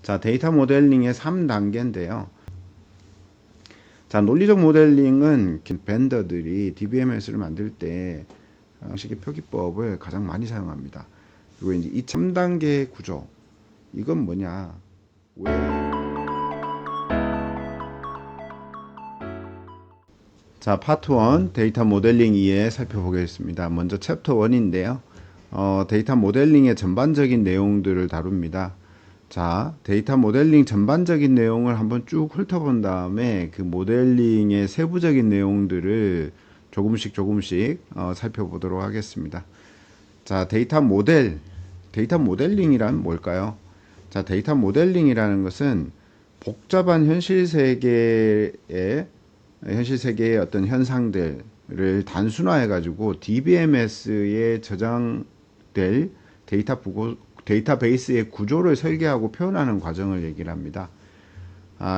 자, 데이터 모델링의 3단계인데요. 자, 논리적 모델링은 벤더들이 DBMS를 만들 때 방식의 표기법을 가장 많이 사용합니다. 그리고 이제 이 3단계 구조, 이건 뭐냐? 왜? 자, 파트 1 데이터 모델링 이해 살펴보겠습니다. 먼저 챕터 1인데요. 데이터 모델링의 전반적인 내용들을 다룹니다. 자, 데이터 모델링 전반적인 내용을 한번 쭉 훑어본 다음에 그 모델링의 세부적인 내용들을 조금씩 살펴보도록 하겠습니다. 자, 데이터 모델링이란 뭘까요? 자, 데이터 모델링이라는 것은 복잡한 현실 세계의 어떤 현상들을 단순화해 가지고 DBMS에 저장될 데이터베이스의 구조를 설계하고 표현하는 과정을 얘기를 합니다.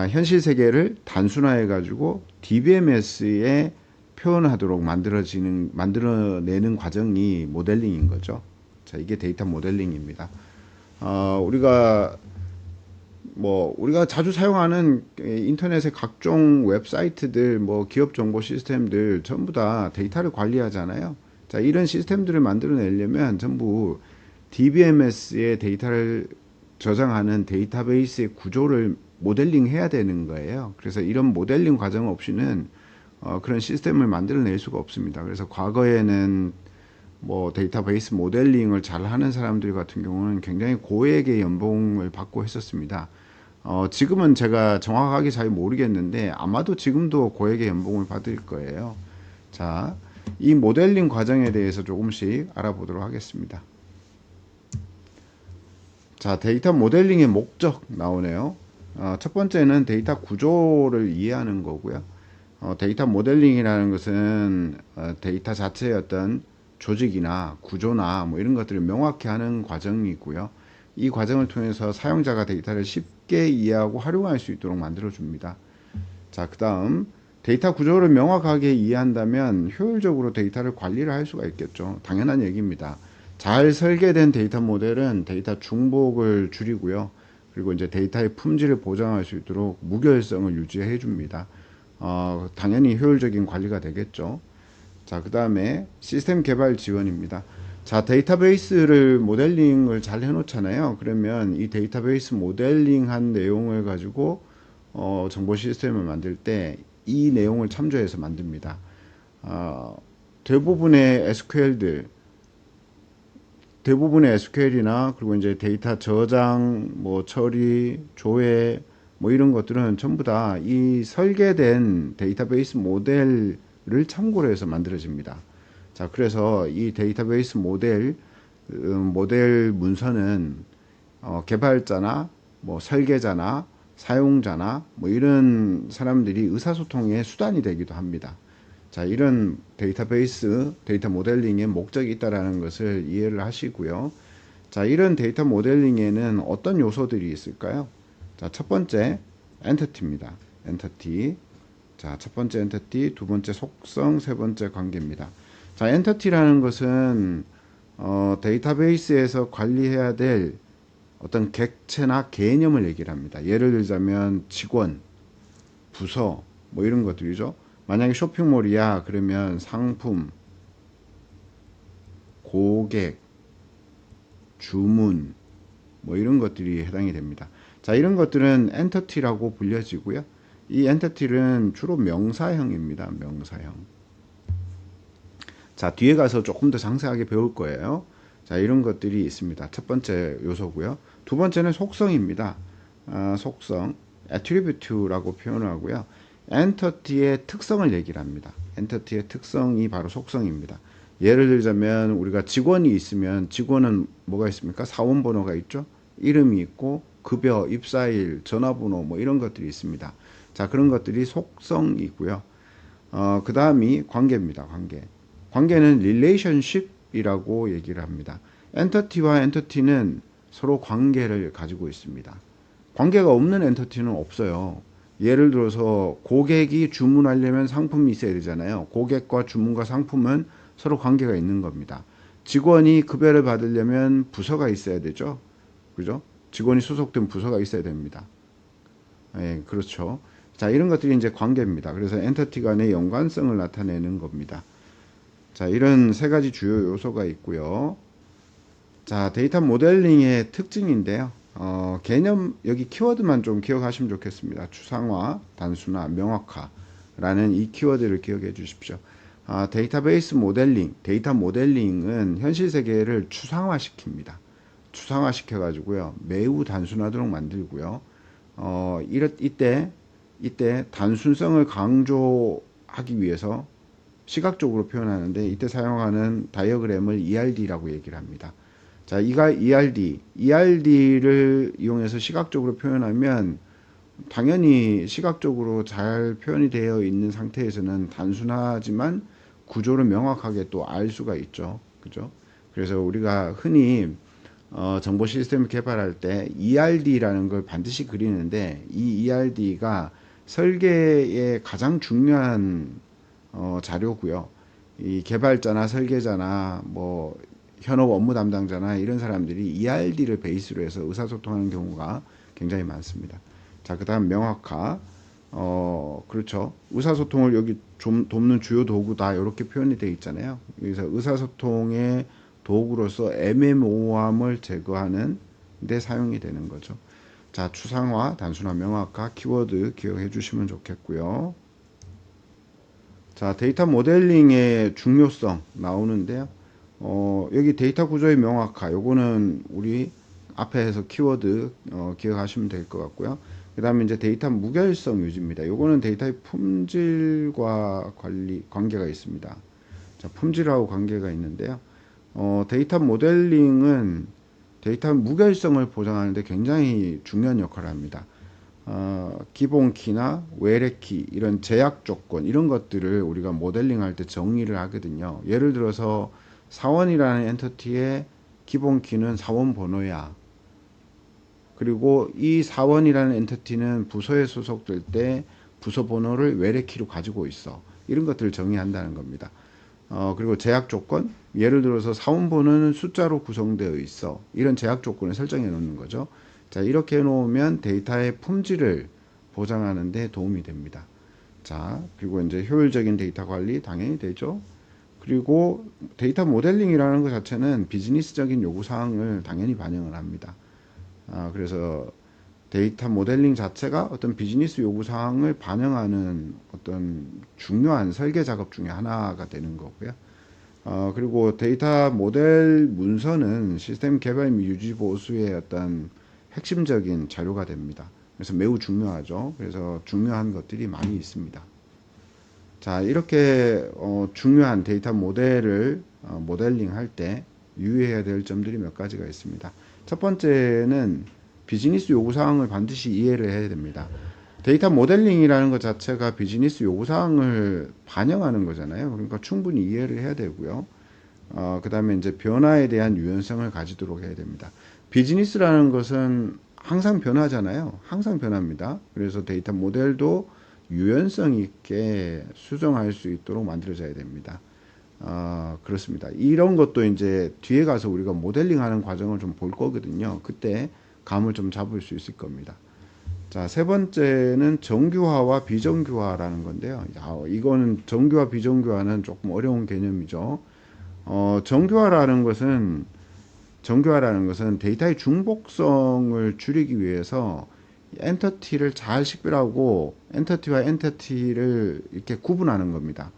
현실 세계를 단순화해 가지고 DBMS에 표현하도록 만들어내는 과정이 모델링인 거죠. 자, 이게 데이터 모델링입니다. 우리가 자주 사용하는 인터넷의 각종 웹사이트들, 기업 정보 시스템들 전부 다 데이터를 관리하잖아요. 자, 이런 시스템들을 만들어내려면 전부 DBMS의 데이터를 저장하는 데이터베이스의 구조를 모델링 해야 되는 거예요. 그래서 이런 모델링 과정 없이는 그런 시스템을 만들어낼 수가 없습니다. 그래서 과거에는 데이터베이스 모델링을 잘 하는 사람들 같은 경우는 굉장히 고액의 연봉을 받고 했었습니다. 지금은 제가 정확하게 잘 모르겠는데 아마도 지금도 고액의 연봉을 받을 거예요. 자, 이 모델링 과정에 대해서 조금씩 알아보도록 하겠습니다. 자, 데이터 모델링의 목적 나오네요. 첫 번째는 데이터 구조를 이해하는 거고요. 데이터 모델링이라는 것은 데이터 자체의 어떤 조직이나 구조나 이런 것들을 명확히 하는 과정이고요. 이 과정을 통해서 사용자가 데이터를 쉽게 이해하고 활용할 수 있도록 만들어 줍니다. 자, 그 다음 데이터 구조를 명확하게 이해한다면 효율적으로 데이터를 관리를 할 수가 있겠죠. 당연한 얘기입니다. 잘 설계된 데이터 모델은 데이터 중복을 줄이고요. 그리고 이제 데이터의 품질을 보장할 수 있도록 무결성을 유지해 줍니다. 당연히 효율적인 관리가 되겠죠. 자, 그 다음에 시스템 개발 지원입니다. 자, 데이터베이스를 모델링을 잘 해놓잖아요. 그러면 이 데이터베이스 모델링한 내용을 가지고 정보 시스템을 만들 때 이 내용을 참조해서 만듭니다. 대부분의 SQL이나 그리고 이제 데이터 저장, 처리, 조회, 이런 것들은 전부 다 이 설계된 데이터베이스 모델을 참고로 해서 만들어집니다. 자, 그래서 이 데이터베이스 모델 문서는 개발자나 설계자나 사용자나 이런 사람들이 의사소통의 수단이 되기도 합니다. 자, 이런 데이터 모델링의 목적이 있다라는 것을 이해를 하시고요. 자, 이런 데이터 모델링에는 어떤 요소들이 있을까요? 자, 첫 번째 엔티티입니다. 엔티티. 자, 첫 번째 엔티티, 두 번째 속성, 세 번째 관계입니다. 자, 엔티티라는 것은 데이터베이스에서 관리해야 될 어떤 객체나 개념을 얘기를 합니다. 예를 들자면 직원, 부서, 이런 것들이죠. 만약에 쇼핑몰이야 그러면 상품, 고객, 주문, 이런 것들이 해당이 됩니다. 자, 이런 것들은 엔티티라고 불려지고요. 이 엔티티는 주로 명사형입니다. 명사형. 자, 뒤에 가서 조금 더 상세하게 배울 거예요. 자, 이런 것들이 있습니다. 첫 번째 요소고요. 두 번째는 속성입니다. 속성, attribute라고 표현을 하고요. 엔티티의 특성을 얘기를 합니다. 엔티티의 특성이 바로 속성입니다. 예를 들자면 우리가 직원이 있으면 직원은 뭐가 있습니까? 사원번호가 있죠. 이름이 있고 급여, 입사일, 전화번호 이런 것들이 있습니다. 자, 그런 것들이 속성이고요. 그 다음이 관계입니다. 관계는 relationship이라고 얘기를 합니다. 엔티티와 엔티티는 서로 관계를 가지고 있습니다. 관계가 없는 엔티티는 없어요. 예를 들어서 고객이 주문하려면 상품이 있어야 되잖아요. 고객과 주문과 상품은 서로 관계가 있는 겁니다. 직원이 급여를 받으려면 부서가 있어야 되죠. 그죠? 직원이 소속된 부서가 있어야 됩니다. 예, 그렇죠. 자, 이런 것들이 이제 관계입니다. 그래서 엔터티 간의 연관성을 나타내는 겁니다. 자, 이런 세 가지 주요 요소가 있고요. 자, 데이터 모델링의 특징인데요. 개념, 여기 키워드만 좀 기억하시면 좋겠습니다. 추상화, 단순화, 명확화라는 이 키워드를 기억해 주십시오. 데이터베이스 모델링, 데이터 모델링은 현실 세계를 추상화시킵니다. 추상화시켜가지고요. 매우 단순하도록 만들고요. 이때 단순성을 강조하기 위해서 시각적으로 표현하는데 이때 사용하는 다이어그램을 ERD라고 얘기를 합니다. 자, ERD를 이용해서 시각적으로 표현하면 당연히 시각적으로 잘 표현이 되어 있는 상태에서는 단순하지만 구조를 명확하게 또 알 수가 있죠. 그죠? 그래서 우리가 흔히 정보 시스템을 개발할 때 ERD라는 걸 반드시 그리는데 이 ERD가 설계의 가장 중요한 자료고요. 이 개발자나 설계자나 뭐 현업 업무 담당자나 이런 사람들이 ERD를 베이스로 해서 의사소통하는 경우가 굉장히 많습니다. 자, 그 다음 명확화. 그렇죠. 의사소통을 여기 좀 돕는 주요 도구다. 이렇게 표현이 되어 있잖아요. 그래서 의사소통의 도구로서 애매모호함을 제거하는 데 사용이 되는 거죠. 자, 추상화, 단순화, 명확화 키워드 기억해 주시면 좋겠고요. 자, 데이터 모델링의 중요성 나오는데요. 여기 데이터 구조의 명확화, 요거는 우리 앞에서 키워드 기억하시면 될 것 같고요. 그 다음에 이제 데이터 무결성 유지입니다. 요거는 데이터의 품질과 관계가 있습니다. 자, 품질하고 관계가 있는데요. 데이터 모델링은 데이터 무결성을 보장하는데 굉장히 중요한 역할을 합니다. 기본 키나 외래 키, 이런 제약 조건, 이런 것들을 우리가 모델링 할 때 정의를 하거든요. 예를 들어서 사원이라는 엔터티의 기본 키는 사원 번호야. 그리고 이 사원이라는 엔터티는 부서에 소속될 때 부서 번호를 외래 키로 가지고 있어. 이런 것들을 정의한다는 겁니다. 그리고 제약 조건, 예를 들어서 사원 번호는 숫자로 구성되어 있어. 이런 제약 조건을 설정해 놓는 거죠. 자, 이렇게 해 놓으면 데이터의 품질을 보장하는 데 도움이 됩니다. 자, 그리고 이제 효율적인 데이터 관리 당연히 되죠. 그리고 데이터 모델링이라는 것 자체는 비즈니스적인 요구사항을 당연히 반영을 합니다. 그래서 데이터 모델링 자체가 어떤 비즈니스 요구사항을 반영하는 어떤 중요한 설계 작업 중에 하나가 되는 거고요. 그리고 데이터 모델 문서는 시스템 개발 및 유지 보수의 어떤 핵심적인 자료가 됩니다. 그래서 매우 중요하죠. 그래서 중요한 것들이 많이 있습니다. 자, 이렇게 중요한 데이터 모델을 모델링 할 때 유의해야 될 점들이 몇 가지가 있습니다. 첫 번째는 비즈니스 요구사항을 반드시 이해를 해야 됩니다. 데이터 모델링이라는 것 자체가 비즈니스 요구사항을 반영하는 거잖아요. 그러니까 충분히 이해를 해야 되고요. 그 다음에 이제 변화에 대한 유연성을 가지도록 해야 됩니다. 비즈니스라는 것은 항상 변하잖아요. 항상 변합니다. 그래서 데이터 모델도 유연성 있게 수정할 수 있도록 만들어져야 됩니다. 그렇습니다. 이런 것도 이제 뒤에 가서 우리가 모델링 하는 과정을 좀 볼 거거든요. 그때 감을 좀 잡을 수 있을 겁니다. 자, 세 번째는 정규화와 비정규화라는 건데요. 이거는 정규화, 비정규화는 조금 어려운 개념이죠. 정규화라는 것은 데이터의 중복성을 줄이기 위해서 엔터티를 잘 식별하고 엔터티와 엔터티를 이렇게 구분하는 겁니다.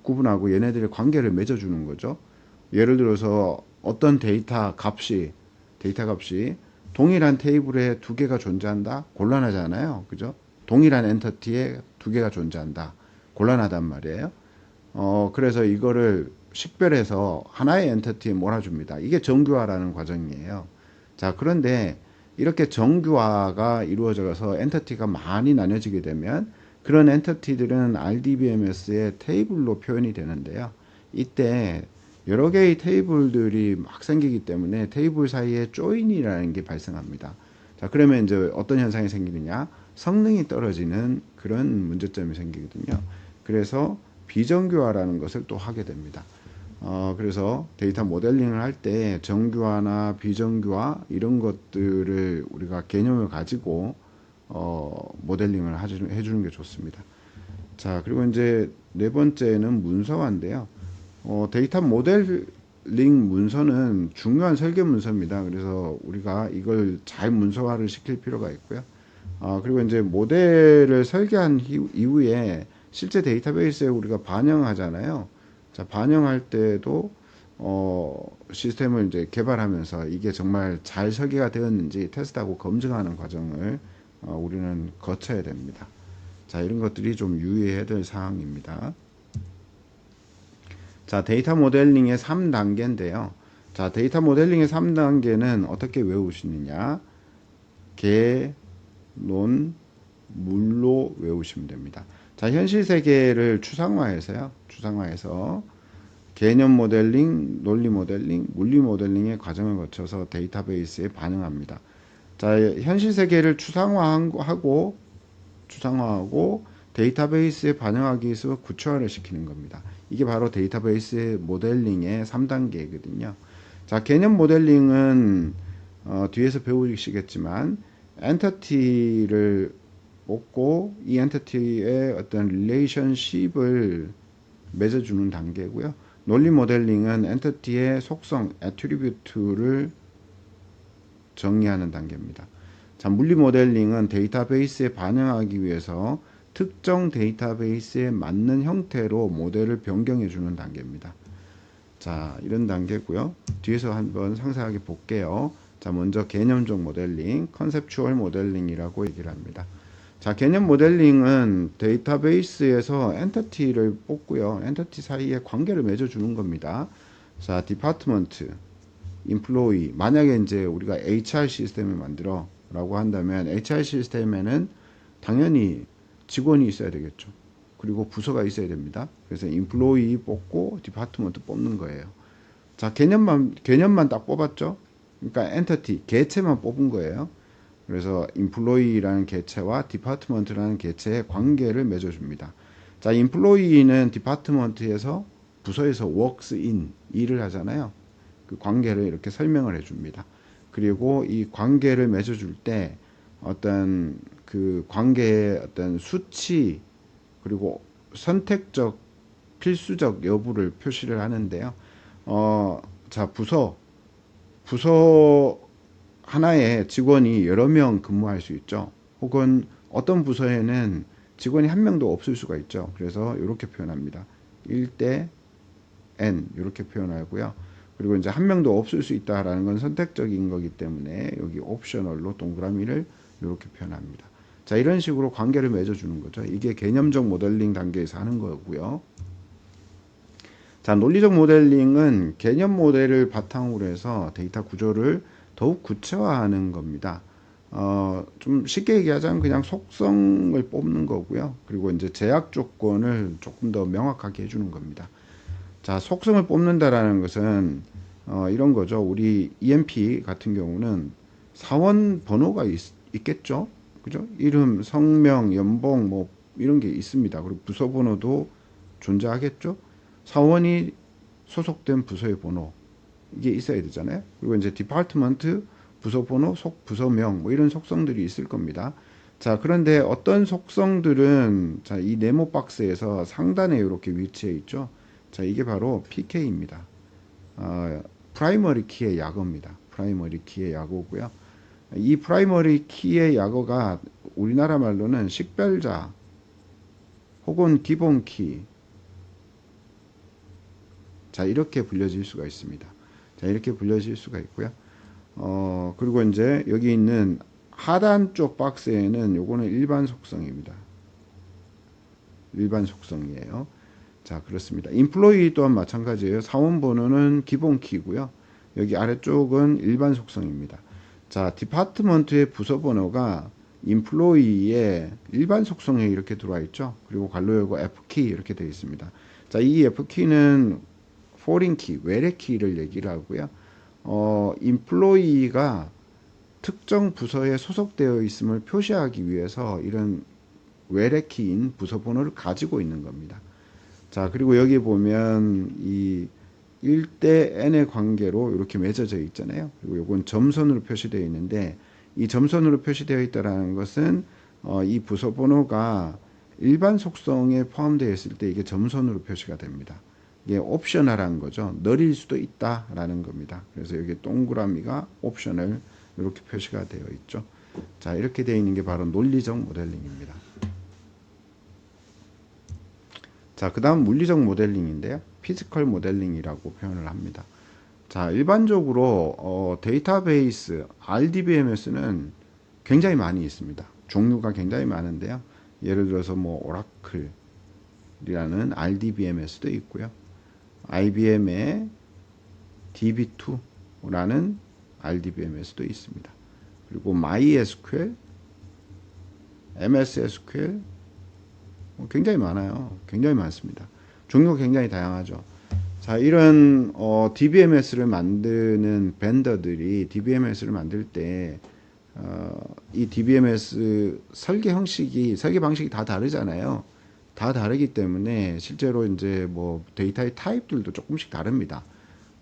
구분하고 얘네들의 관계를 맺어주는 거죠. 예를 들어서 어떤 데이터 값이 동일한 테이블에 두 개가 존재한다? 곤란하잖아요. 그죠? 동일한 엔터티에 두 개가 존재한다. 곤란하단 말이에요. 그래서 이거를 식별해서 하나의 엔터티에 몰아줍니다. 이게 정규화라는 과정이에요. 자, 그런데 이렇게 정규화가 이루어져서 엔터티가 많이 나뉘어지게 되면 그런 엔터티들은 RDBMS의 테이블로 표현이 되는데요. 이때 여러 개의 테이블들이 막 생기기 때문에 테이블 사이에 조인이라는 게 발생합니다. 자, 그러면 이제 어떤 현상이 생기느냐? 성능이 떨어지는 그런 문제점이 생기거든요. 그래서 비정규화라는 것을 또 하게 됩니다. 그래서 데이터 모델링을 할 때 정규화나 비정규화 이런 것들을 우리가 개념을 가지고 모델링을 해주는 게 좋습니다. 자, 그리고 이제 네 번째는 문서화인데요. 데이터 모델링 문서는 중요한 설계 문서입니다. 그래서 우리가 이걸 잘 문서화를 시킬 필요가 있고요. 그리고 이제 모델을 설계한 이후에 실제 데이터베이스에 우리가 반영하잖아요. 자, 반영할 때도 시스템을 이제 개발하면서 이게 정말 잘 설계가 되었는지 테스트하고 검증하는 과정을 우리는 거쳐야 됩니다. 자, 이런 것들이 좀 유의해야 될 사항입니다. 자, 데이터 모델링의 3단계인데요. 자, 데이터 모델링의 3단계는 어떻게 외우시느냐? 개, 논, 물로 외우시면 됩니다. 자, 현실 세계를 추상화해서 개념 모델링, 논리 모델링, 물리 모델링의 과정을 거쳐서 데이터베이스에 반영합니다. 자, 현실 세계를 추상화하고 데이터베이스에 반영하기 위해서 구체화를 시키는 겁니다. 이게 바로 데이터베이스 모델링의 3단계거든요. 자, 개념 모델링은 뒤에서 배우시겠지만 엔티티를 뽑고 이 엔티티의 어떤 릴레이션십을 맺어주는 단계고요. 논리 모델링은 엔티티의 속성, 애트리뷰트를 정의하는 단계입니다. 자, 물리 모델링은 데이터베이스에 반영하기 위해서 특정 데이터베이스에 맞는 형태로 모델을 변경해 주는 단계입니다. 자, 이런 단계고요. 뒤에서 한번 상세하게 볼게요. 자, 먼저 개념적 모델링, 컨셉추얼 모델링이라고 얘기를 합니다. 자, 개념 모델링은 데이터베이스에서 엔티티를 뽑고요. 엔티티 사이에 관계를 맺어주는 겁니다. 자, 디파트먼트, 인플로이. 만약에 이제 우리가 HR 시스템을 만들어 라고 한다면 HR 시스템에는 당연히 직원이 있어야 되겠죠. 그리고 부서가 있어야 됩니다. 그래서 인플로이 뽑고 디파트먼트 뽑는 거예요. 자, 개념만 딱 뽑았죠. 그러니까 엔티티, 개체만 뽑은 거예요. 그래서 인플로이라는 개체와 디파트먼트라는 개체의 관계를 맺어줍니다. 자, 인플로이는 디파트먼트에서 부서에서 works in 일을 하잖아요. 그 관계를 이렇게 설명을 해줍니다. 그리고 이 관계를 맺어줄 때 어떤 그 관계의 어떤 수치 그리고 선택적 필수적 여부를 표시를 하는데요. 자, 부서 하나에 직원이 여러 명 근무할 수 있죠. 혹은 어떤 부서에는 직원이 한 명도 없을 수가 있죠. 그래서 이렇게 표현합니다. 1대 n 이렇게 표현하고요. 그리고 이제 한 명도 없을 수 있다라는 건 선택적인 거기 때문에 여기 옵셔널로 동그라미를 이렇게 표현합니다. 자, 이런 식으로 관계를 맺어주는 거죠. 이게 개념적 모델링 단계에서 하는 거고요. 자, 논리적 모델링은 개념 모델을 바탕으로 해서 데이터 구조를 더욱 구체화하는 겁니다. 좀 쉽게 얘기하자면 그냥 속성을 뽑는 거고요. 그리고 이제 제약 조건을 조금 더 명확하게 해주는 겁니다. 자, 속성을 뽑는다라는 것은 이런 거죠. 우리 EMP 같은 경우는 사원 번호가 있겠죠. 그죠? 이름, 성명, 연봉 뭐 이런 게 있습니다. 그리고 부서 번호도 존재하겠죠. 사원이 소속된 부서의 번호 이게 있어야 되잖아요. 그리고 이제 디파트먼트 부서 번호, 속 부서명 뭐 이런 속성들이 있을 겁니다. 자, 그런데 어떤 속성들은 자, 이 네모 박스에서 상단에 이렇게 위치해 있죠. 자, 이게 바로 PK입니다. 프라이머리 키의 약어입니다. 프라이머리 키의 약어고요. 이 프라이머리 키의 약어가 우리나라 말로는 식별자 혹은 기본 키. 자, 이렇게 불려질 수가 있습니다. 자, 이렇게 불려질 수가 있고요. 그리고 이제 여기 있는 하단 쪽 박스에는 요거는 일반 속성입니다. 일반 속성이에요. 자, 그렇습니다. 인플로이 또한 마찬가지예요. 사원 번호는 기본 키고요. 여기 아래쪽은 일반 속성입니다. 자, 디파트먼트의 부서 번호가 인플로이의 일반 속성에 이렇게 들어와 있죠. 그리고 괄호 열고 F키 이렇게 되어 있습니다. 자, 이 F키는 foreign 키, 외래 키를 얘기를 하고요. 인플로이가 특정 부서에 소속되어 있음을 표시하기 위해서 이런 외래 키인 부서 번호를 가지고 있는 겁니다. 자, 그리고 여기 보면 이 1대 n의 관계로 이렇게 맺어져 있잖아요. 그리고 이건 점선으로 표시되어 있는데 이 점선으로 표시되어 있다라는 것은 이 부서 번호가 일반 속성에 포함되어 있을 때 이게 점선으로 표시가 됩니다. 이게 옵셔널한 거죠. 느릴 수도 있다라는 겁니다. 그래서 여기 동그라미가 옵셔널 이렇게 표시가 되어 있죠. 자, 이렇게 되어 있는 게 바로 논리적 모델링입니다. 자, 그 다음 물리적 모델링인데요. 피지컬 모델링이라고 표현을 합니다. 자, 일반적으로 데이터베이스 RDBMS는 굉장히 많이 있습니다. 종류가 굉장히 많은데요. 예를 들어서 뭐 오라클이라는 RDBMS도 있고요. IBM의 DB2라는 RDBMS도 있습니다. 그리고 MySQL, MS SQL 굉장히 많아요. 굉장히 많습니다. 종류가 굉장히 다양하죠. 자, 이런 DBMS를 만드는 벤더들이 DBMS를 만들 때 이 DBMS 설계 방식이 다 다르잖아요. 다 다르기 때문에 실제로 이제 뭐 데이터의 타입들도 조금씩 다릅니다.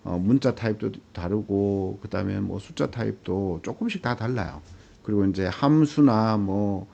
문자 타입도 다르고 그다음에 뭐 숫자 타입도 조금씩 다 달라요. 그리고 이제 함수나 뭐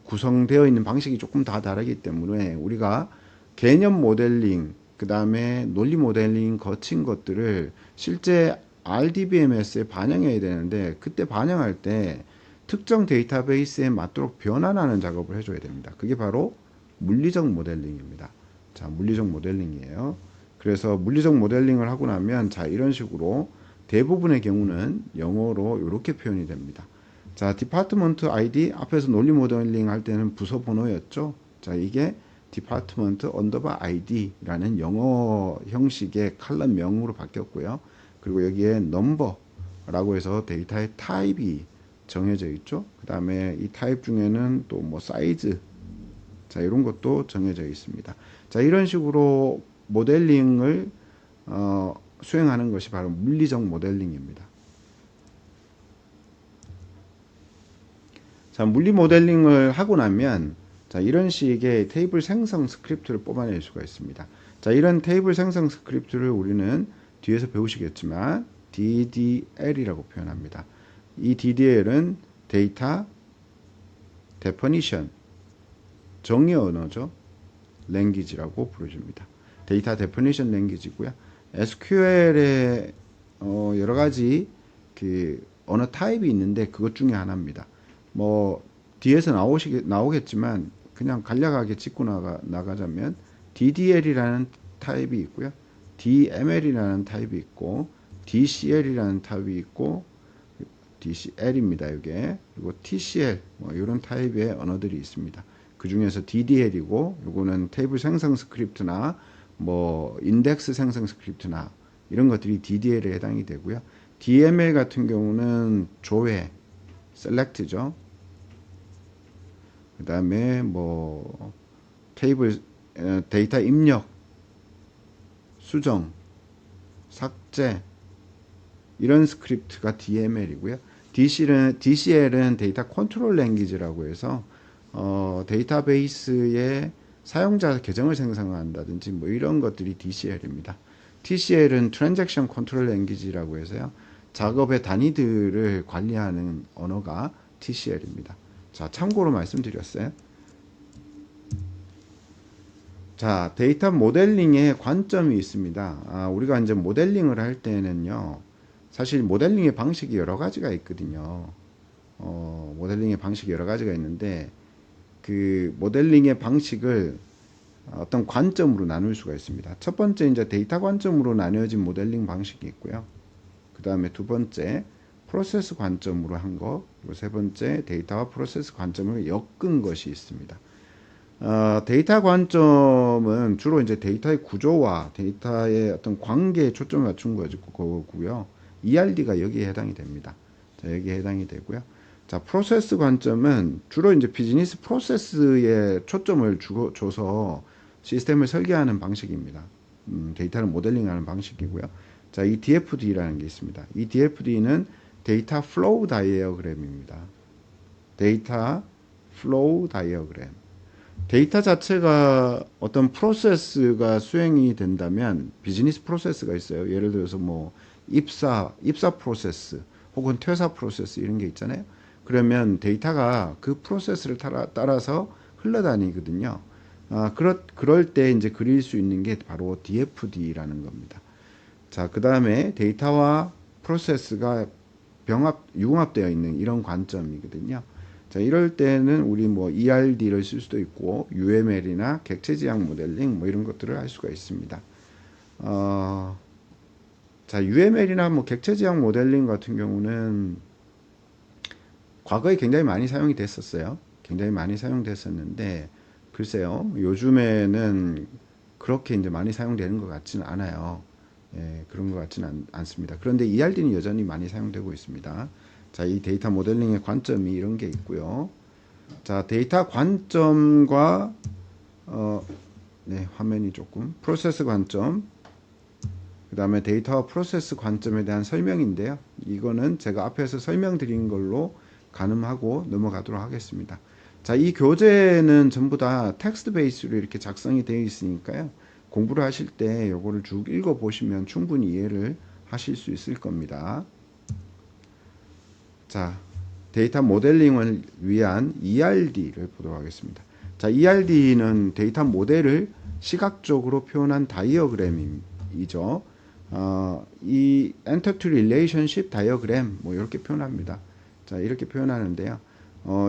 구성되어 있는 방식이 조금 다 다르기 때문에 우리가 개념 모델링, 그다음에 논리 모델링 거친 것들을 실제 RDBMS에 반영해야 되는데 그때 반영할 때 특정 데이터베이스에 맞도록 변환하는 작업을 해줘야 됩니다. 그게 바로 물리적 모델링입니다. 자, 물리적 모델링이에요. 그래서 물리적 모델링을 하고 나면 자, 이런 식으로 대부분의 경우는 영어로 이렇게 표현이 됩니다. 자, 디파트먼트 아이디 앞에서 논리 모델링 할 때는 부서 번호였죠. 자, 이게 디파트먼트 언더바 아이디라는 영어 형식의 칼럼명으로 바뀌었고요. 그리고 여기에 넘버라고 해서 데이터의 타입이 정해져 있죠. 그 다음에 이 타입 중에는 또 뭐 사이즈, 자, 이런 것도 정해져 있습니다. 자, 이런 식으로 모델링을 수행하는 것이 바로 물리적 모델링입니다. 자, 물리 모델링을 하고 나면 자, 이런 식의 테이블 생성 스크립트를 뽑아낼 수가 있습니다. 자, 이런 테이블 생성 스크립트를 우리는 뒤에서 배우시겠지만 DDL이라고 표현합니다. 이 DDL은 데이터 데퍼니션, 정의 언어죠. 랭귀지라고 부르줍니다. 데이터 데퍼니션 랭귀지고요. SQL에 여러 가지 그 언어 타입이 있는데 그것 중에 하나입니다. 뭐 뒤에서 나오겠지만 그냥 간략하게 짚고 나가자면 DDL이라는 타입이 있고요. DML이라는 타입이 있고 DCL이라는 타입이 있고 DCL입니다. 이게 그리고 TCL 뭐 이런 타입의 언어들이 있습니다. 그 중에서 DDL이고 요거는 테이블 생성 스크립트나 뭐 인덱스 생성 스크립트나 이런 것들이 DDL에 해당이 되고요. DML 같은 경우는 조회, 셀렉트죠. 그 다음에 뭐 테이블 데이터 입력, 수정, 삭제 이런 스크립트가 DML이고요. DCL은 데이터 컨트롤 랭귀지라고 해서 데이터베이스의 사용자 계정을 생성한다든지 뭐 이런 것들이 DCL입니다. TCL은 트랜잭션 컨트롤 랭귀지라고 해서요. 작업의 단위들을 관리하는 언어가 TCL입니다. 자, 참고로 말씀드렸어요. 자, 데이터 모델링의 관점이 있습니다. 우리가 이제 모델링을 할 때는요, 사실 모델링의 방식이 여러 가지가 있거든요. 모델링의 방식이 여러 가지가 있는데, 그 모델링의 방식을 어떤 관점으로 나눌 수가 있습니다. 첫 번째, 이제 데이터 관점으로 나뉘어진 모델링 방식이 있고요. 그 다음에 두 번째, 프로세스 관점으로 한 거, 그리고 세 번째, 데이터와 프로세스 관점을 엮은 것이 있습니다. 데이터 관점은 주로 이제 데이터의 구조와 데이터의 어떤 관계에 초점을 맞춘 거고요. ERD가 여기에 해당이 됩니다. 자, 여기에 해당이 되고요. 자, 프로세스 관점은 주로 이제 비즈니스 프로세스에 초점을 줘서 시스템을 설계하는 방식입니다. 데이터를 모델링하는 방식이고요. 자, 이 DFD라는 게 있습니다. 이 DFD는 데이터 플로우 다이어그램입니다. 데이터 플로우 다이어그램. 데이터 자체가 어떤 프로세스가 수행이 된다면 비즈니스 프로세스가 있어요. 예를 들어서 뭐 입사 프로세스 혹은 퇴사 프로세스 이런 게 있잖아요. 그러면 데이터가 그 프로세스를 따라서 흘러다니거든요. 그럴 때 이제 그릴 수 있는 게 바로 DFD라는 겁니다. 자, 그 다음에 데이터와 프로세스가 융합되어 있는 이런 관점이거든요. 자, 이럴 때는 우리 뭐 ERD를 쓸 수도 있고 UML이나 객체 지향 모델링 뭐 이런 것들을 할 수가 있습니다. 자, UML이나 뭐 객체 지향 모델링 같은 경우는 과거에 굉장히 많이 사용이 됐었어요. 굉장히 많이 사용됐었는데 글쎄요, 요즘에는 그렇게 이제 많이 사용되는 것 같지는 않아요. 예, 그런 것 같지는 않습니다. 그런데 ERD는 여전히 많이 사용되고 있습니다. 자, 이 데이터 모델링의 관점이 이런 게 있고요. 자, 데이터 관점과 네, 화면이 조금 프로세스 관점, 그 다음에 데이터와 프로세스 관점에 대한 설명인데요. 이거는 제가 앞에서 설명드린 걸로 가늠하고 넘어가도록 하겠습니다. 자, 이 교재는 전부 다 텍스트 베이스로 이렇게 작성이 되어 있으니까요. 공부를 하실 때 요거를 쭉 읽어 보시면 충분히 이해를 하실 수 있을 겁니다. 자, 데이터 모델링을 위한 ERD를 보도록 하겠습니다. 자, ERD는 데이터 모델을 시각적으로 표현한 다이어그램이죠. 이 Entity Relationship Diagram 뭐 이렇게 표현합니다. 자, 이렇게 표현하는데요.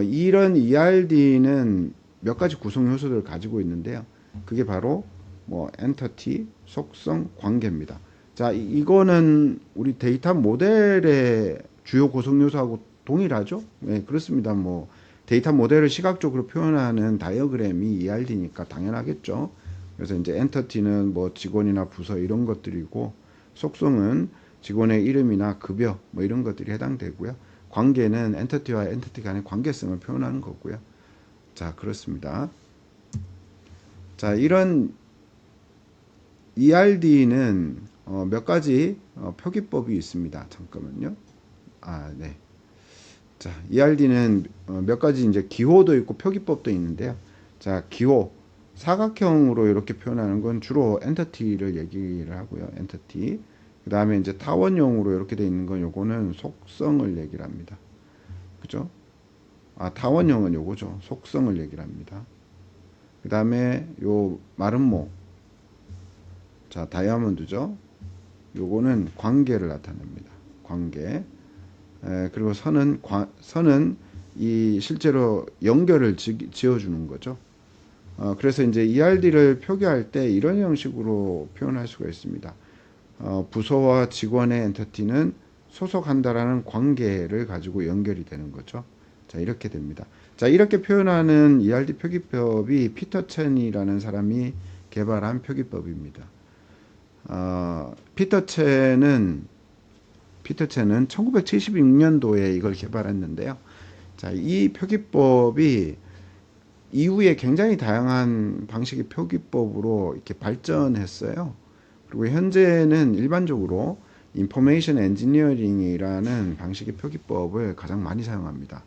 이런 ERD는 몇 가지 구성 요소들을 가지고 있는데요. 그게 바로 뭐 엔터티, 속성, 관계입니다. 자, 이거는 우리 데이터 모델의 주요 구성 요소하고 동일하죠? 네, 그렇습니다. 뭐 데이터 모델을 시각적으로 표현하는 다이어그램이 ERD니까 당연하겠죠. 그래서 이제 엔터티는 뭐 직원이나 부서 이런 것들이고 속성은 직원의 이름이나 급여 뭐 이런 것들이 해당되고요. 관계는 엔터티와 엔터티 간의 관계성을 표현하는 거고요. 자, 그렇습니다. 자, 이런 ERD는 몇 가지 표기법이 있습니다. 잠깐만요. 네. 자, ERD는 몇 가지 이제 기호도 있고 표기법도 있는데요. 자, 기호 사각형으로 이렇게 표현하는 건 주로 엔터티를 얘기를 하고요. 엔터티. 그 다음에 이제 타원형으로 이렇게 돼 있는 건 요거는 속성을 얘기를 합니다. 그죠? 타원형은 요거죠. 속성을 얘기를 합니다. 그 다음에 요 마름모. 자, 다이아몬드죠. 요거는 관계를 나타냅니다. 관계. 그리고 선은 이 실제로 연결을 지어주는 거죠. 그래서 이제 ERD를 표기할 때 이런 형식으로 표현할 수가 있습니다. 부서와 직원의 엔터티는 소속한다라는 관계를 가지고 연결이 되는 거죠. 자, 이렇게 됩니다. 자, 이렇게 표현하는 ERD 표기법이 피터 첸이라는 사람이 개발한 표기법입니다. 피터 첸은 1976년도에 이걸 개발했는데요. 자, 이 표기법이 이후에 굉장히 다양한 방식의 표기법으로 이렇게 발전했어요. 그리고 현재는 일반적으로 인포메이션 엔지니어링이라는 방식의 표기법을 가장 많이 사용합니다.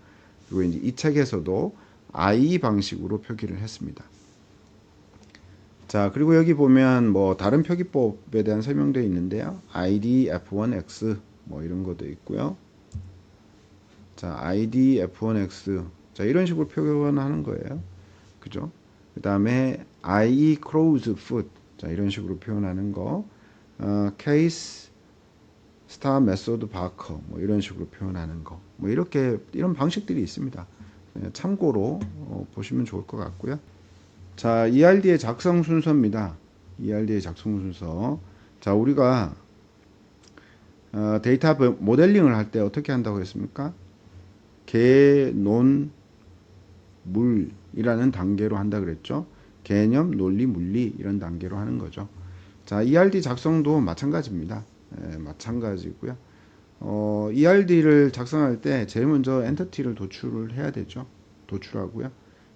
그리고 이제 이 책에서도 I 방식으로 표기를 했습니다. 자, 그리고 여기 보면 뭐 다른 표기법에 대한 설명도 있는데요. ID F1X 뭐 이런 것도 있고요. 자, ID F1X. 자, 이런 식으로 표현하는 거예요. 그죠? 그 다음에 I crows foot. 자, 이런 식으로 표현하는 거. case star method barker. 뭐 이런 식으로 표현하는 거. 뭐 이런 방식들이 있습니다. 참고로 보시면 좋을 것 같고요. 자, ERD의 작성 순서입니다. ERD의 작성 순서. 자, 우리가 데이터 모델링을 할 때 어떻게 한다고 했습니까? 개, 논, 물이라는 단계로 한다 그랬죠. 개념, 논리, 물리 이런 단계로 하는 거죠. 자, ERD 작성도 마찬가지입니다. 마찬가지고요. ERD를 작성할 때 제일 먼저 엔터티를 도출을 해야 되죠. 도출하고요.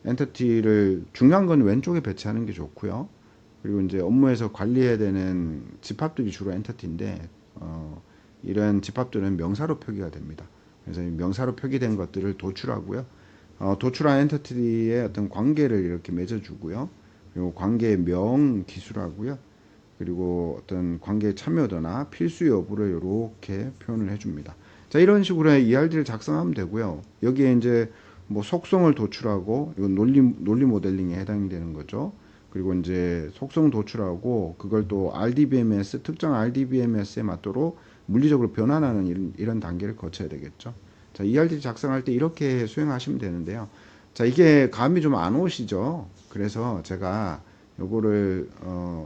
엔터티를 중요한 건 왼쪽에 배치하는 게 좋고요. 그리고 이제 업무에서 관리해야 되는 집합들이 주로 엔터티인데 이런 집합들은 명사로 표기가 됩니다. 그래서 명사로 표기된 것들을 도출하고요. 도출한 엔티티의 어떤 관계를 이렇게 맺어주고요. 그리고 관계의 명 기술하고요. 그리고 어떤 관계의 참여도나 필수 여부를 이렇게 표현을 해줍니다. 자, 이런 식으로 ERD를 작성하면 되고요. 여기에 이제 뭐 속성을 도출하고, 이건 논리 모델링에 해당이 되는 거죠. 그리고 이제 속성 도출하고, 그걸 또 RDBMS, 특정 RDBMS에 맞도록 물리적으로 변환하는 이런 단계를 거쳐야 되겠죠. 자, ERD 작성할 때 이렇게 수행하시면 되는데요. 자, 이게 감이 좀 안 오시죠? 그래서 제가 요거를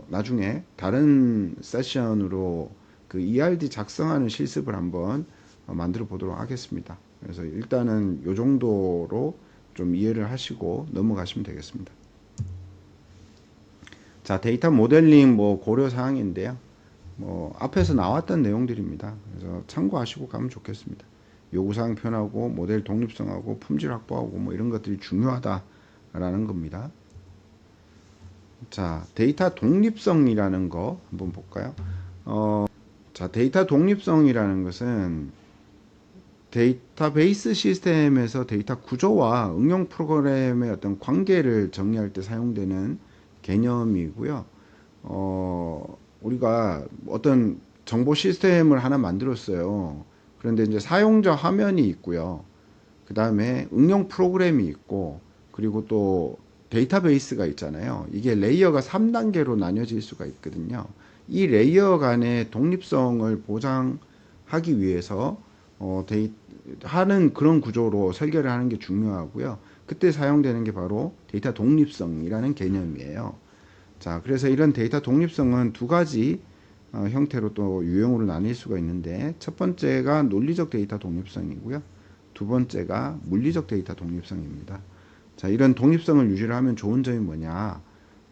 나중에 다른 세션으로 그 ERD 작성하는 실습을 한번 만들어 보도록 하겠습니다. 그래서 일단은 요 정도로 좀 이해를 하시고 넘어가시면 되겠습니다. 자, 데이터 모델링 뭐 고려 사항인데요. 뭐 앞에서 나왔던 내용들입니다. 그래서 참고하시고 가면 좋겠습니다. 요구사항 표현하고 모델 독립성하고 품질 확보하고 뭐 이런 것들이 중요하다라는 겁니다. 자, 데이터 독립성이라는 거 한번 볼까요? 자, 데이터 독립성이라는 것은 데이터베이스 시스템에서 데이터 구조와 응용 프로그램의 어떤 관계를 정리할 때 사용되는 개념이고요. 우리가 어떤 정보 시스템을 하나 만들었어요. 그런데 이제 사용자 화면이 있고요. 그 다음에 응용 프로그램이 있고, 그리고 또 데이터베이스가 있잖아요. 이게 레이어가 3단계로 나뉘어질 수가 있거든요. 이 레이어 간의 독립성을 보장하기 위해서 하는 그런 구조로 설계를 하는 게 중요하고요. 그때 사용되는 게 바로 데이터 독립성이라는 개념이에요. 자, 그래서 이런 데이터 독립성은 두 가지 형태로 또 유형으로 나뉠 수가 있는데, 첫 번째가 논리적 데이터 독립성이고요. 두 번째가 물리적 데이터 독립성입니다. 자, 이런 독립성을 유지를 하면 좋은 점이 뭐냐?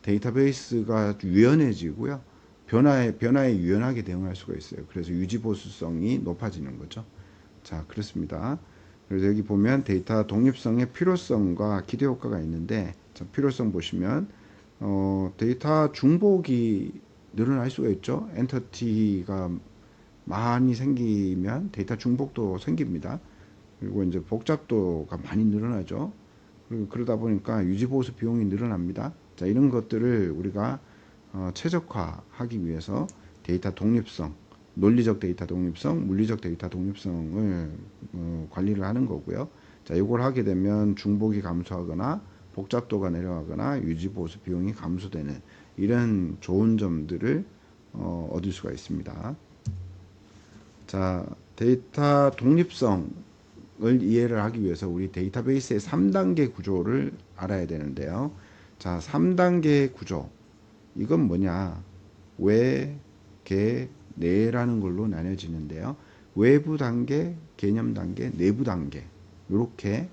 데이터베이스가 유연해지고요. 변화에 유연하게 대응할 수가 있어요. 그래서 유지 보수성이 높아지는 거죠. 자, 그렇습니다. 그래서 여기 보면 데이터 독립성의 필요성과 기대 효과가 있는데, 자, 필요성 보시면 데이터 중복이 늘어날 수가 있죠. 엔터티가 많이 생기면 데이터 중복도 생깁니다. 그리고 이제 복잡도가 많이 늘어나죠. 그리고 그러다 보니까 유지보수 비용이 늘어납니다. 자, 이런 것들을 우리가 최적화하기 위해서 데이터 독립성, 논리적 데이터 독립성, 물리적 데이터 독립성을 관리를 하는 거고요. 자, 이걸 하게 되면 중복이 감소하거나 복잡도가 내려가거나 유지보수 비용이 감소되는 이런 좋은 점들을 얻을 수가 있습니다. 자, 데이터 독립성을 이해를 하기 위해서 우리 데이터베이스의 3단계 구조를 알아야 되는데요. 자, 3단계 구조. 이건 뭐냐? 외, 개, 내라는 걸로 나뉘어지는데요. 외부 단계, 개념 단계, 내부 단계. 이렇게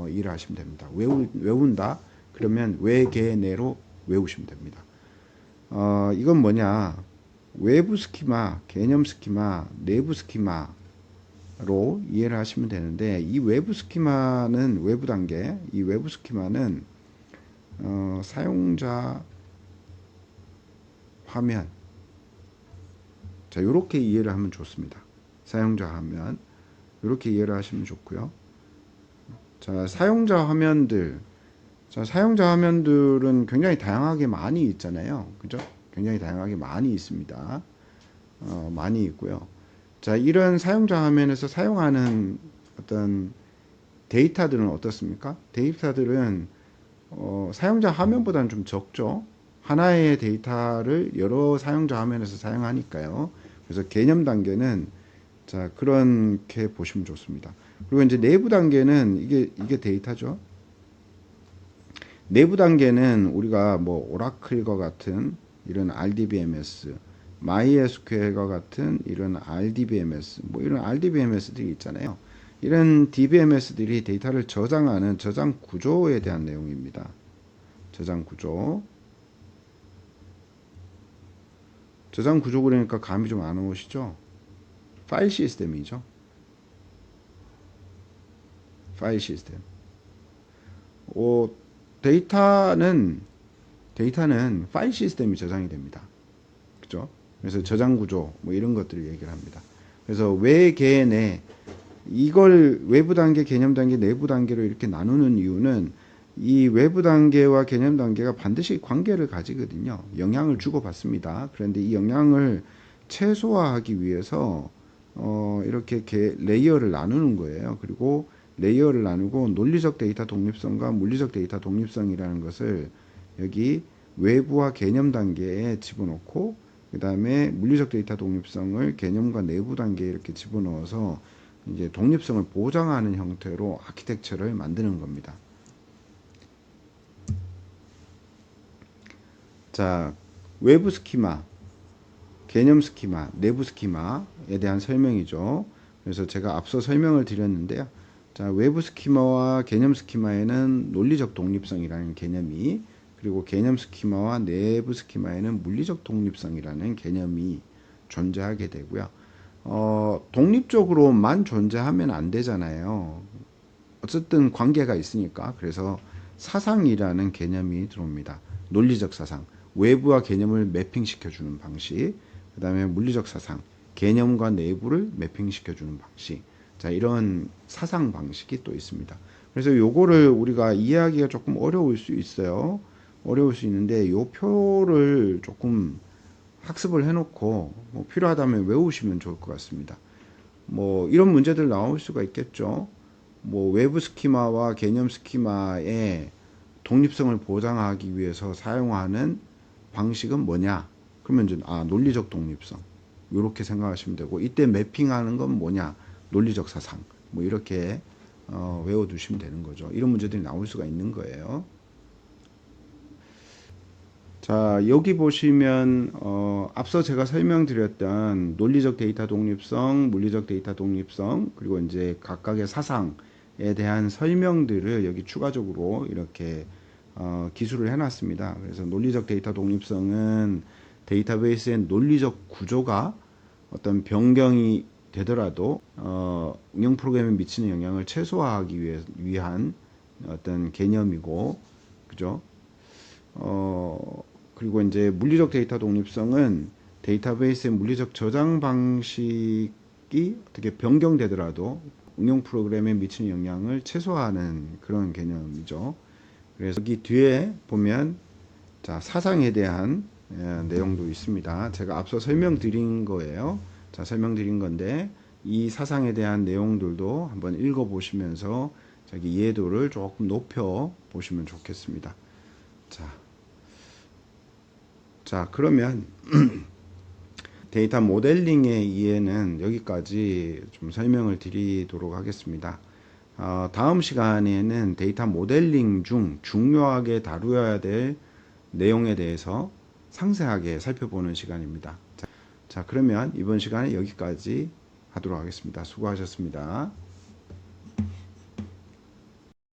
이해를 하시면 됩니다. 외운다. 그러면 외, 개, 내로 외우시면 됩니다. 이건 뭐냐? 외부 스키마, 개념 스키마, 내부 스키마로 이해를 하시면 되는데, 이 외부 스키마는 외부 단계, 이 외부 스키마는 사용자 화면, 자, 이렇게 이해를 하면 좋습니다. 사용자 화면 이렇게 이해를 하시면 좋고요. 자, 사용자 화면들, 자, 사용자 화면들은 굉장히 다양하게 많이 있잖아요. 그죠? 굉장히 다양하게 많이 있습니다. 많이 있고요. 자, 이런 사용자 화면에서 사용하는 어떤 데이터들은 어떻습니까? 데이터들은 사용자 화면보다는 좀 적죠. 하나의 데이터를 여러 사용자 화면에서 사용하니까요. 그래서 개념 단계는 자, 그렇게 보시면 좋습니다. 그리고 이제 내부 단계는 이게 데이터죠. 내부 단계는 우리가 뭐 오라클과 같은 이런 RDBMS, MySQL과 같은 이런 RDBMS, 뭐 이런 RDBMS들이 있잖아요. 이런 DBMS들이 데이터를 저장하는 저장 구조에 대한 내용입니다. 저장 구조. 저장 구조 그러니까 감이 좀 안 오시죠? 파일 시스템이죠. 파일 시스템. 데이터는 파일 시스템이 저장이 됩니다. 그죠? 그래서 저장 구조 뭐 이런 것들을 얘기를 합니다. 그래서 외, 개, 내 이걸 외부 단계, 개념 단계, 내부 단계로 이렇게 나누는 이유는 이 외부 단계와 개념 단계가 반드시 관계를 가지거든요. 영향을 주고받습니다. 그런데 이 영향을 최소화하기 위해서 이렇게 레이어를 나누는 거예요. 그리고 레이어를 나누고 논리적 데이터 독립성과 물리적 데이터 독립성이라는 것을 여기 외부와 개념 단계에 집어넣고 그 다음에 물리적 데이터 독립성을 개념과 내부 단계에 이렇게 집어넣어서 이제 독립성을 보장하는 형태로 아키텍처를 만드는 겁니다. 자, 외부 스키마, 개념 스키마, 내부 스키마에 대한 설명이죠. 그래서 제가 앞서 설명을 드렸는데요. 자, 외부 스키마와 개념 스키마에는 논리적 독립성이라는 개념이, 그리고 개념 스키마와 내부 스키마에는 물리적 독립성이라는 개념이 존재하게 되고요. 독립적으로만 존재하면 안 되잖아요. 어쨌든 관계가 있으니까. 그래서 사상이라는 개념이 들어옵니다. 논리적 사상, 외부와 개념을 매핑시켜주는 방식, 그 다음에 물리적 사상, 개념과 내부를 매핑시켜주는 방식. 자, 이런 사상 방식이 또 있습니다. 그래서 요거를 우리가 이해하기가 조금 어려울 수 있어요. 어려울 수 있는데 요 표를 조금 학습을 해놓고 뭐 필요하다면 외우시면 좋을 것 같습니다. 뭐 이런 문제들 나올 수가 있겠죠. 뭐 외부 스키마와 개념 스키마의 독립성을 보장하기 위해서 사용하는 방식은 뭐냐? 그러면 이제 논리적 독립성 이렇게 생각하시면 되고, 이때 매핑하는 건 뭐냐? 논리적 사상 뭐 이렇게 외워두시면 되는 거죠. 이런 문제들이 나올 수가 있는 거예요. 자, 여기 보시면 앞서 제가 설명드렸던 논리적 데이터 독립성, 물리적 데이터 독립성, 그리고 이제 각각의 사상에 대한 설명들을 여기 추가적으로 이렇게 기술을 해놨습니다. 그래서 논리적 데이터 독립성은 데이터베이스의 논리적 구조가 어떤 변경이 되더라도 운영 프로그램에 미치는 영향을 최소화하기 위한 어떤 개념이고, 그죠? 그리고 이제 물리적 데이터 독립성은 데이터베이스의 물리적 저장 방식이 어떻게 변경되더라도 응용 프로그램에 미치는 영향을 최소화하는 그런 개념이죠. 그래서 여기 뒤에 보면 자, 사상에 대한 내용도 있습니다. 제가 앞서 설명드린 거예요. 자, 설명드린 건데 이 사상에 대한 내용들도 한번 읽어보시면서 자기 이해도를 조금 높여 보시면 좋겠습니다. 자, 그러면 데이터 모델링의 이해는 여기까지 좀 설명을 드리도록 하겠습니다. 다음 시간에는 데이터 모델링 중 중요하게 다루어야 될 내용에 대해서 상세하게 살펴보는 시간입니다. 자, 그러면 이번 시간에 여기까지 하도록 하겠습니다. 수고하셨습니다.